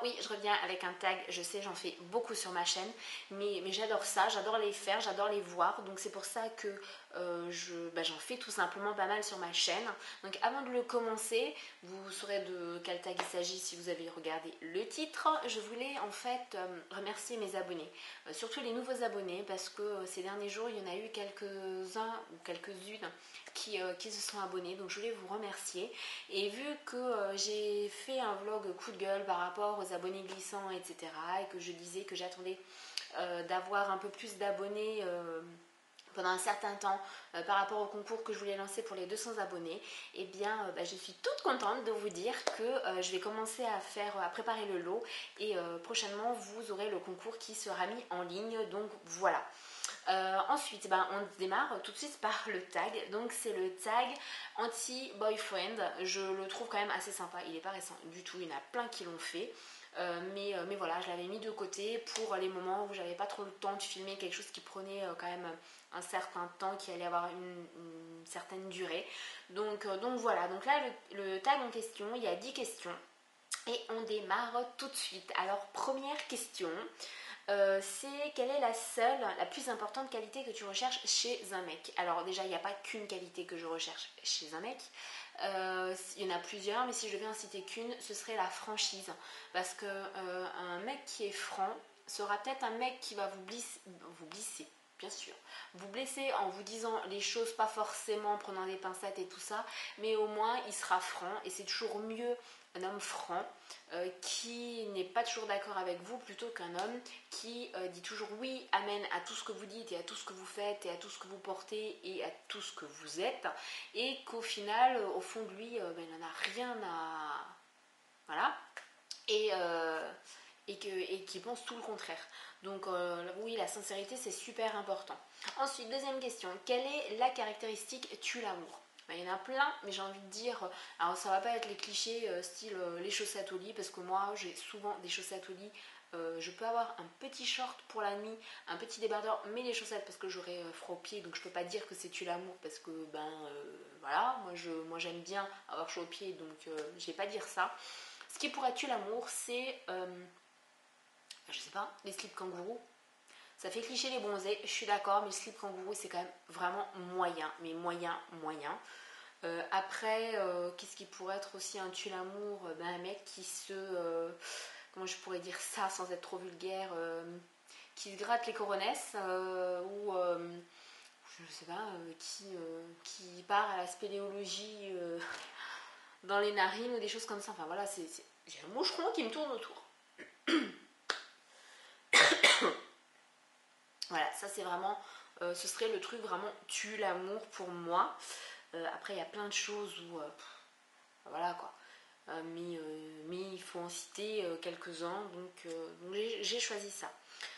oui, je reviens avec un tag. Je sais, j'en fais beaucoup sur ma chaîne, mais j'adore ça, j'adore les faire, j'adore les voir. Donc c'est pour ça que j'en fais tout simplement pas mal sur ma chaîne. Donc avant de le commencer, vous saurez de quel tag il s'agit si vous avez regardé le titre. Je voulais en fait remercier mes abonnés, surtout les nouveaux abonnés, parce que ces derniers jours, il y en a eu quelques-uns ou quelques-unes qui se sont abonnés. Donc je voulais vous remercier. Et vu que j'ai fait un vlog coup de gueule par rapport aux abonnés glissants, etc., et que je disais que j'attendais d'avoir un peu plus d'abonnés pendant un certain temps par rapport au concours que je voulais lancer pour les 200 abonnés, et bien je suis toute contente de vous dire que je vais commencer à préparer le lot, et prochainement vous aurez le concours qui sera mis en ligne. Donc voilà. Ensuite, on démarre tout de suite par le tag. Donc c'est le tag anti-boyfriend. Je le trouve quand même assez sympa. Il n'est pas récent du tout. Il y en a plein qui l'ont fait. Mais voilà, je l'avais mis de côté pour les moments où j'avais pas trop le temps de filmer quelque chose qui prenait quand même un certain temps, qui allait avoir une certaine durée. Donc voilà, donc là le tag en question, il y a 10 questions et on démarre tout de suite. Alors première question, c'est quelle est la plus importante qualité que tu recherches chez un mec. Alors déjà, il n'y a pas qu'une qualité que je recherche chez un mec. Il y en a plusieurs, mais si je devais en citer qu'une, ce serait la franchise. Parce que un mec qui est franc sera peut-être un mec qui va vous glisser, bien sûr. Vous blesser en vous disant les choses, pas forcément en prenant des pincettes et tout ça, mais au moins il sera franc, et c'est toujours mieux un homme franc qui n'est pas toujours d'accord avec vous plutôt qu'un homme qui dit toujours oui, amen à tout ce que vous dites et à tout ce que vous faites et à tout ce que vous portez et à tout ce que vous êtes, et qu'au final, au fond de lui, il n'en a rien à... Voilà. Et qui pense tout le contraire. Donc oui, la sincérité, c'est super important. Ensuite, deuxième question, quelle est la caractéristique tue l'amour? Il y en a plein, mais j'ai envie de dire, alors ça va pas être les clichés style les chaussettes au lit, parce que moi j'ai souvent des chaussettes au lit. Je peux avoir un petit short pour la nuit, un petit débardeur, mais les chaussettes parce que j'aurai froid aux pieds, donc je peux pas dire que c'est tue l'amour, parce que voilà, moi j'aime bien avoir chaud aux pieds, donc je vais pas dire ça. Ce qui pourrait tuer l'amour, c'est je sais pas, les slips kangourous. Ça fait cliché les bronzés, je suis d'accord, mais le slip kangourou c'est quand même vraiment moyen, mais moyen. Après, qu'est-ce qui pourrait être aussi un tue l'amour? Un mec qui comment je pourrais dire ça sans être trop vulgaire, qui se gratte les coronesses, ou je sais pas, qui part à la spéléologie dans les narines ou des choses comme ça. Enfin voilà, j'ai un moucheron qui me tourne autour. Voilà, ça c'est vraiment, ce serait le truc vraiment tue l'amour pour moi. Après il y a plein de choses où, voilà quoi. Mais il faut en citer quelques-uns, donc j'ai choisi ça.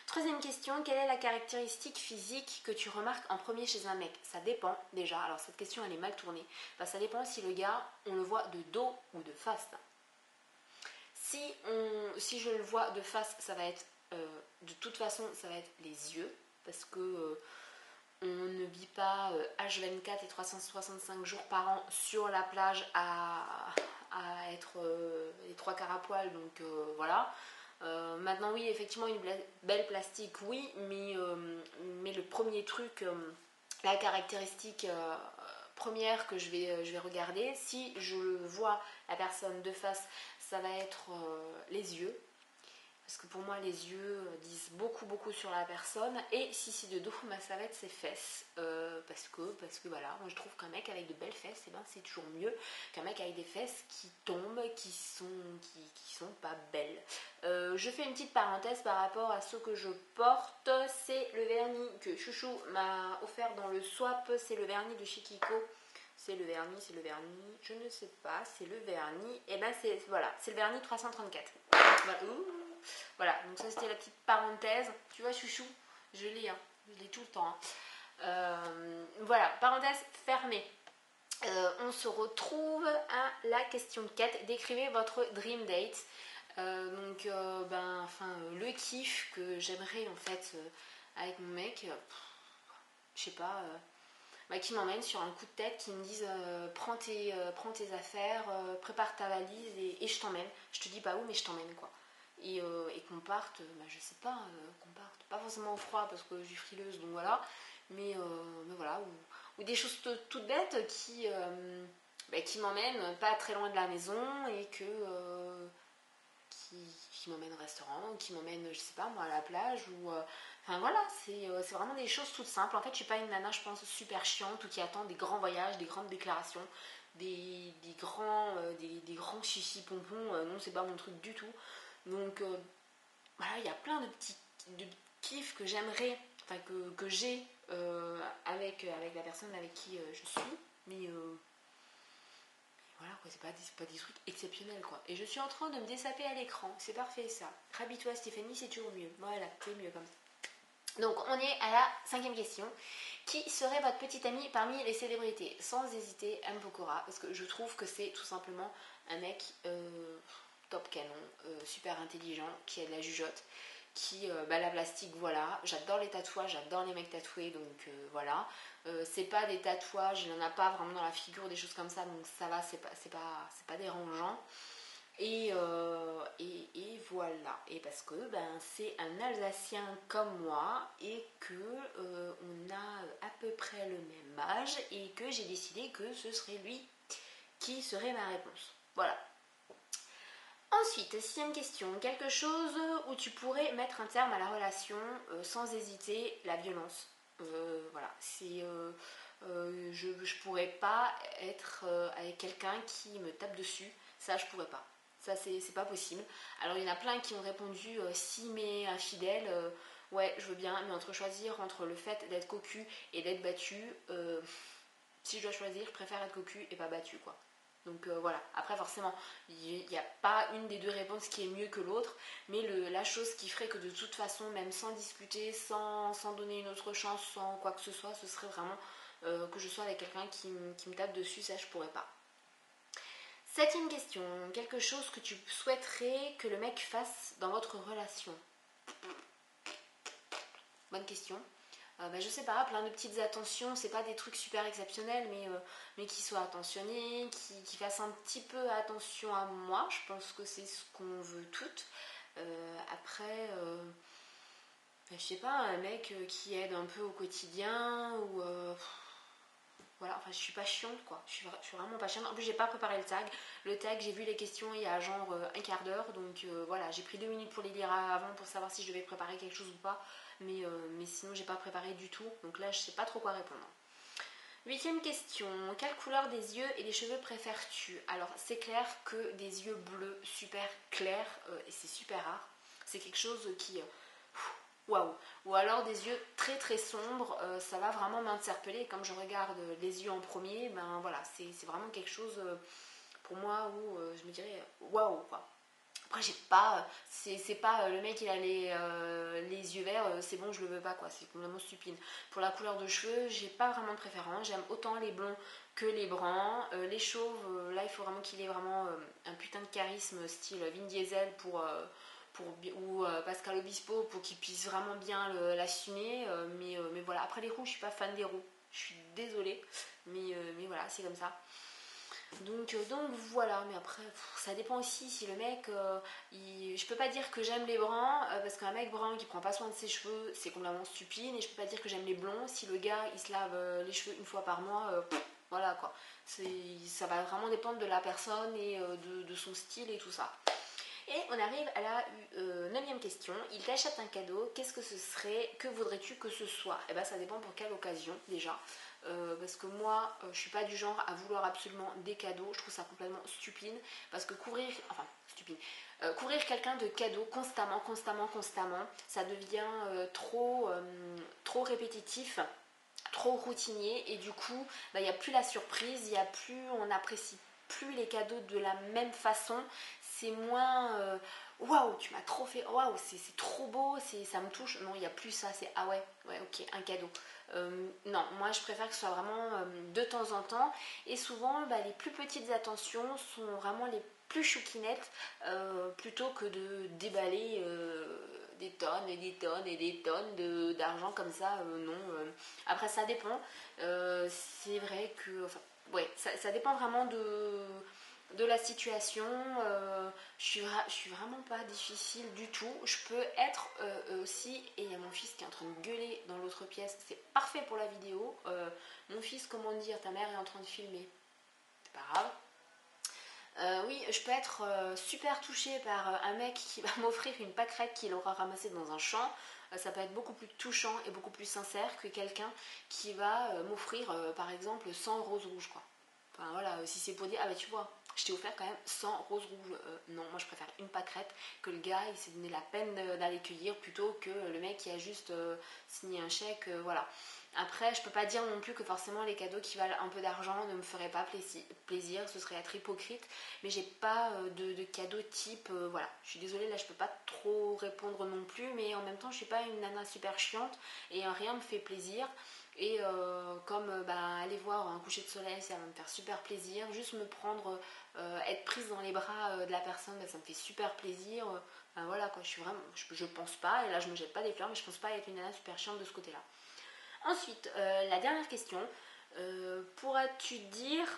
Troisième question, quelle est la caractéristique physique que tu remarques en premier chez un mec? Ça dépend déjà, alors cette question elle est mal tournée. Ça dépend si le gars, on le voit de dos ou de face. Si je le vois de face, ça va être, de toute façon, ça va être les yeux, parce que on ne vit pas H24 et 365 jours par an sur la plage à être les trois quarts à poil, donc voilà. Maintenant oui, effectivement une belle plastique, oui, mais le premier truc, la caractéristique première que je vais regarder, si je vois la personne de face, ça va être les yeux. Parce que pour moi, les yeux disent beaucoup sur la personne. Et si c'est de dos, ça va être ses fesses. Parce que voilà, moi je trouve qu'un mec avec de belles fesses, c'est toujours mieux qu'un mec avec des fesses qui tombent, qui sont pas belles. Je fais une petite parenthèse par rapport à ce que je porte. C'est le vernis que Chouchou m'a offert dans le swap. C'est le vernis de chez Kiko. C'est le vernis, je ne sais pas, c'est le vernis. Et voilà, c'est le vernis 334. Voilà, donc ça c'était la petite parenthèse. Tu vois Chouchou, je l'ai tout le temps. Voilà, parenthèse fermée. On se retrouve à la question 4. Décrivez votre dream date. Le kiff que j'aimerais en fait avec mon mec, je sais pas, qui m'emmène sur un coup de tête, qui me disent prends tes affaires, prépare ta valise et je t'emmène. Je te dis pas où, mais je t'emmène quoi. et qu'on parte, je sais pas, qu'on parte pas forcément au froid parce que je suis frileuse, donc voilà, mais voilà, ou des choses toutes bêtes qui m'emmènent pas très loin de la maison et qui m'emmènent au restaurant, qui m'emmènent, je sais pas moi, à la plage, enfin voilà, c'est vraiment des choses toutes simples. En fait, je suis pas une nana, je pense, super chiante ou qui attend des grands voyages, des grandes déclarations, des grands chichis pompons. Non, c'est pas mon truc du tout. Donc voilà, il y a plein de kiffs que j'aimerais, enfin que j'ai avec la personne avec qui je suis, mais voilà, quoi, c'est pas des trucs exceptionnels, quoi. Et je suis en train de me dessaper à l'écran, c'est parfait ça. Rabis-toi Stéphanie, c'est toujours mieux. Voilà, c'est mieux comme ça. Donc on est à la 5e question. Qui serait votre petite amie parmi les célébrités? Sans hésiter, M. Pokora, parce que je trouve que c'est tout simplement un mec top canon, super intelligent, qui a de la jugeote, la plastique, voilà. J'adore les tatouages, j'adore les mecs tatoués, donc voilà. C'est pas des tatouages, il n'en a pas vraiment dans la figure, des choses comme ça, donc ça va, c'est pas dérangeant. Et voilà. Et parce que c'est un Alsacien comme moi et que on a à peu près le même âge et que j'ai décidé que ce serait lui qui serait ma réponse. Voilà. Ensuite, 6e question. Quelque chose où tu pourrais mettre un terme à la relation sans hésiter, la violence. Voilà. Je pourrais pas être avec quelqu'un qui me tape dessus. Ça, je pourrais pas. Ça, c'est pas possible. Alors, il y en a plein qui ont répondu si mais infidèle, ouais, je veux bien, mais choisir entre le fait d'être cocu et d'être battu, si je dois choisir, je préfère être cocu et pas battu, quoi. Donc voilà, après forcément, il n'y a pas une des deux réponses qui est mieux que l'autre, mais la chose qui ferait que de toute façon, même sans discuter, sans donner une autre chance, sans quoi que ce soit, ce serait vraiment que je sois avec quelqu'un qui me tape dessus, ça je pourrais pas. 7e question, quelque chose que tu souhaiterais que le mec fasse dans votre relation? Bonne question. Je sais pas, plein de petites attentions, c'est pas des trucs super exceptionnels, mais qui soient attentionnés, qui fassent un petit peu attention à moi, je pense que c'est ce qu'on veut toutes. Après, je sais pas, un mec qui aide un peu au quotidien, ou voilà, enfin je suis pas chiante quoi, je suis vraiment pas chiante. En plus j'ai pas préparé le tag j'ai vu les questions il y a genre un quart d'heure, donc voilà, j'ai pris 2 minutes pour les lire avant pour savoir si je devais préparer quelque chose ou pas, mais sinon j'ai pas préparé du tout, donc là je sais pas trop quoi répondre. 8e question, quelle couleur des yeux et des cheveux préfères-tu? Alors c'est clair que des yeux bleus super clairs, et c'est super rare, c'est quelque chose qui waouh. Ou alors des yeux très très sombres, ça va vraiment m'interpeller. Et comme je regarde les yeux en premier, ben voilà, c'est vraiment quelque chose pour moi où je me dirais waouh quoi. Après j'ai pas, c'est pas le mec il a les yeux verts, c'est bon je le veux pas quoi, c'est complètement stupide. Pour la couleur de cheveux, j'ai pas vraiment de préférence, j'aime autant les blonds que les bruns. Les chauves, là il faut vraiment qu'il ait vraiment un putain de charisme style Vin Diesel ou Pascal Obispo pour qu'il puisse vraiment bien l'assumer. Mais voilà, après les roux, je suis pas fan des roux. Je suis désolée, mais voilà, c'est comme ça. Donc voilà, mais après, ça dépend aussi si le mec, je peux pas dire que j'aime les bruns, parce qu'un mec brun qui prend pas soin de ses cheveux, c'est complètement stupide, et je peux pas dire que j'aime les blonds, si le gars, il se lave les cheveux une fois par mois, voilà quoi. Ça va vraiment dépendre de la personne et de son style et tout ça. Et on arrive à la 9e question. Il t'achète un cadeau, qu'est-ce que ce serait? Que voudrais-tu que ce soit? Eh bien ça dépend pour quelle occasion déjà. Parce que moi, je suis pas du genre à vouloir absolument des cadeaux. Je trouve ça complètement stupide. Parce que courir quelqu'un de cadeaux constamment, ça devient trop répétitif, trop routinier, et du coup il n'y a plus la surprise, on n'apprécie plus les cadeaux de la même façon, c'est moins waouh tu m'as trop fait, waouh c'est trop beau, ça me touche, non il n'y a plus ça, c'est ah ouais ok un cadeau. Non, moi je préfère que ce soit vraiment de temps en temps, et souvent les plus petites attentions sont vraiment les plus chouquinettes, plutôt que de déballer des tonnes et des tonnes et des tonnes d'argent comme ça, non. Après ça dépend, c'est vrai que, enfin, ouais, ça dépend vraiment de la situation. Je suis vraiment pas difficile du tout. Je peux être aussi, et il y a mon fils qui est en train de gueuler dans l'autre pièce, c'est parfait pour la vidéo. Mon fils, comment dire, ta mère est en train de filmer, c'est pas grave. Oui, je peux être super touchée par un mec qui va m'offrir une pâquerette qu'il aura ramassée dans un champ. Ça peut être beaucoup plus touchant et beaucoup plus sincère que quelqu'un qui va m'offrir par exemple 100 roses rouges, quoi. Enfin voilà, si c'est pour dire, ah bah tu vois, je t'ai offert quand même 100 roses rouges. Non, moi je préfère une pâquerette, que le gars il s'est donné la peine d'aller cueillir, plutôt que le mec qui a juste signé un chèque, voilà. Après, je peux pas dire non plus que forcément les cadeaux qui valent un peu d'argent ne me feraient pas plaisir, ce serait être hypocrite, mais j'ai pas de cadeaux type, voilà. Je suis désolée, là je peux pas trop répondre non plus, mais en même temps je suis pas une nana super chiante et rien me fait plaisir. Et comme aller voir un coucher de soleil, ça va me faire super plaisir. Juste me prendre, être prise dans les bras de la personne, ça me fait super plaisir. Voilà quoi, je suis vraiment, je pense pas, et là je me jette pas des fleurs, mais je pense pas être une nana super chiante de ce côté-là. Ensuite, la dernière question, pourras-tu dire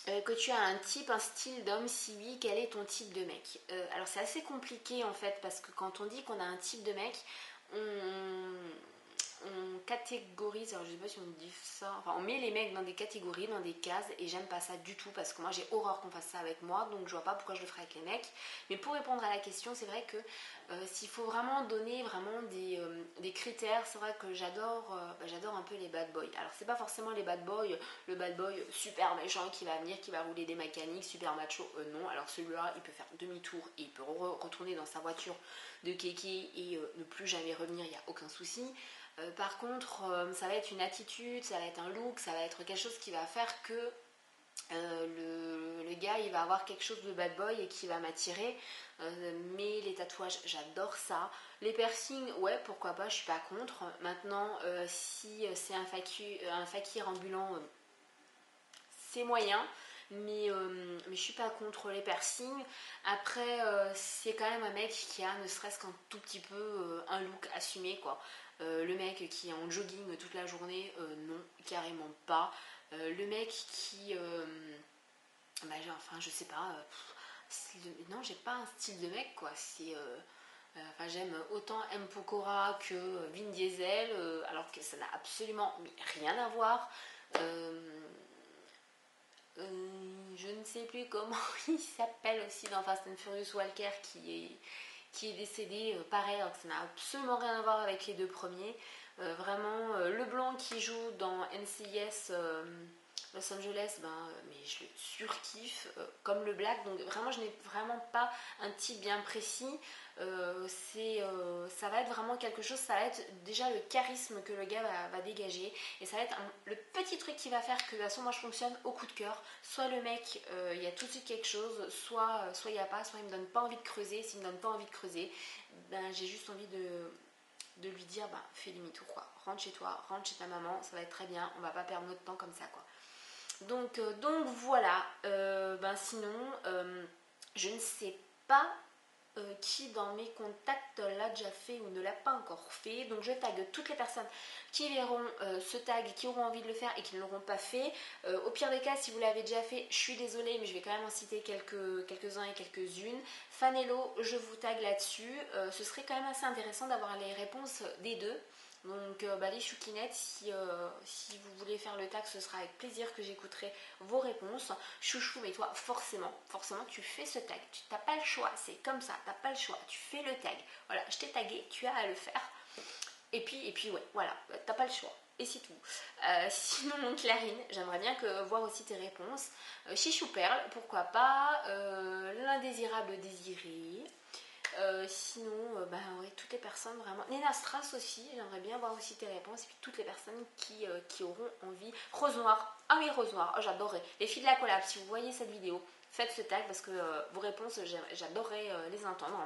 que tu as un type, un style d'homme? Si oui, quel est ton type de mec? Alors c'est assez compliqué en fait, parce que quand on dit qu'on a un type de mec, on catégorise, alors je sais pas si on dit ça, enfin on met les mecs dans des catégories, dans des cases, et j'aime pas ça du tout, parce que moi j'ai horreur qu'on fasse ça avec moi, donc je vois pas pourquoi je le ferais avec les mecs. Mais pour répondre à la question, c'est vrai que s'il faut vraiment donner vraiment des critères, c'est vrai que j'adore un peu les bad boys. Alors c'est pas forcément les bad boys, le bad boy super méchant qui va venir, qui va rouler des mécaniques, super macho, non. Alors celui-là il peut faire demi-tour et il peut retourner dans sa voiture de kéké et ne plus jamais revenir, il n'y a aucun souci. Par contre, ça va être une attitude, ça va être un look, ça va être quelque chose qui va faire que le gars il va avoir quelque chose de bad boy et qui va m'attirer. Mais les tatouages, j'adore ça. Les piercings, ouais, pourquoi pas, je suis pas contre. Maintenant, si c'est un fakir ambulant, c'est moyen. Mais je suis pas contre les piercings. Après, c'est quand même un mec qui a ne serait-ce qu'un tout petit peu un look assumé, quoi. Le mec qui est en jogging toute la journée, non, carrément pas. Le mec qui, enfin, je sais pas, non, j'ai pas un style de mec, quoi. Enfin, j'aime autant M. Pokora que Vin Diesel, alors que ça n'a absolument rien à voir. Je ne sais plus comment il s'appelle aussi dans Fast and Furious, Walker, qui est décédé, pareil, alors que ça n'a absolument rien à voir avec les deux premiers. Vraiment, le blanc qui joue dans NCIS Los Angeles, mais je le surkiffe, comme le black. Donc vraiment, je n'ai vraiment pas un type bien précis. Ça va être vraiment quelque chose, ça va être déjà le charisme que le gars va dégager, et ça va être le petit truc qui va faire que de toute façon moi je fonctionne au coup de cœur. Soit le mec il y a tout de suite quelque chose, soit il n'y a pas, soit il me donne pas envie de creuser. S'il me donne pas envie de creuser, j'ai juste envie de lui dire fais demi-tour, quoi. Rentre chez toi, rentre chez ta maman, ça va être très bien, on va pas perdre notre temps comme ça, quoi. Donc voilà. Sinon je ne sais pas qui dans mes contacts l'a déjà fait ou ne l'a pas encore fait. Donc je tag toutes les personnes qui verront ce tag, qui auront envie de le faire et qui ne l'auront pas fait. Au pire des cas, si vous l'avez déjà fait, je suis désolée, mais je vais quand même en citer quelques-uns et quelques-unes. Fanello, je vous tag là-dessus. Ce serait quand même assez intéressant d'avoir les réponses des deux. Donc les chouquinettes, si vous voulez faire le tag, ce sera avec plaisir que j'écouterai vos réponses. Chouchou, mais toi, forcément, tu fais ce tag. Tu n'as pas le choix, c'est comme ça, t'as pas le choix. Tu fais le tag. Voilà, je t'ai tagué, tu as à le faire. Et puis ouais, voilà, t'as pas le choix. Et c'est tout. Sinon, Clarine, j'aimerais bien voir aussi tes réponses. Chichou Perle, pourquoi pas. L'indésirable désiré. Sinon, ouais, toutes les personnes vraiment. Nena Strass aussi, j'aimerais bien voir aussi tes réponses. Et puis toutes les personnes qui auront envie. Rose Noire, ah oui, Rose Noire, oh, j'adorerais. Les filles de la collab, si vous voyez cette vidéo, faites ce tag parce que vos réponses, j'adorerais les entendre.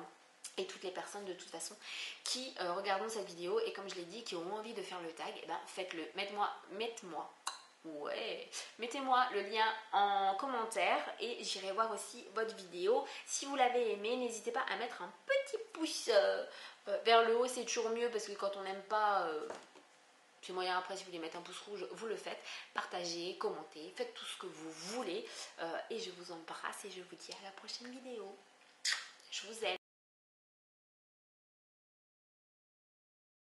Et toutes les personnes de toute façon qui regarderont cette vidéo et comme je l'ai dit, qui auront envie de faire le tag, faites-le. Mettez-moi le lien en commentaire et j'irai voir aussi votre vidéo. Si vous l'avez aimé, n'hésitez pas à mettre un petit pouce vers le haut, c'est toujours mieux parce que quand on n'aime pas, C'est moyen. Après, si vous voulez mettre un pouce rouge, vous le faites. Partagez, commentez, faites tout ce que vous voulez. Et je vous embrasse et je vous dis à la prochaine vidéo. Je vous aime.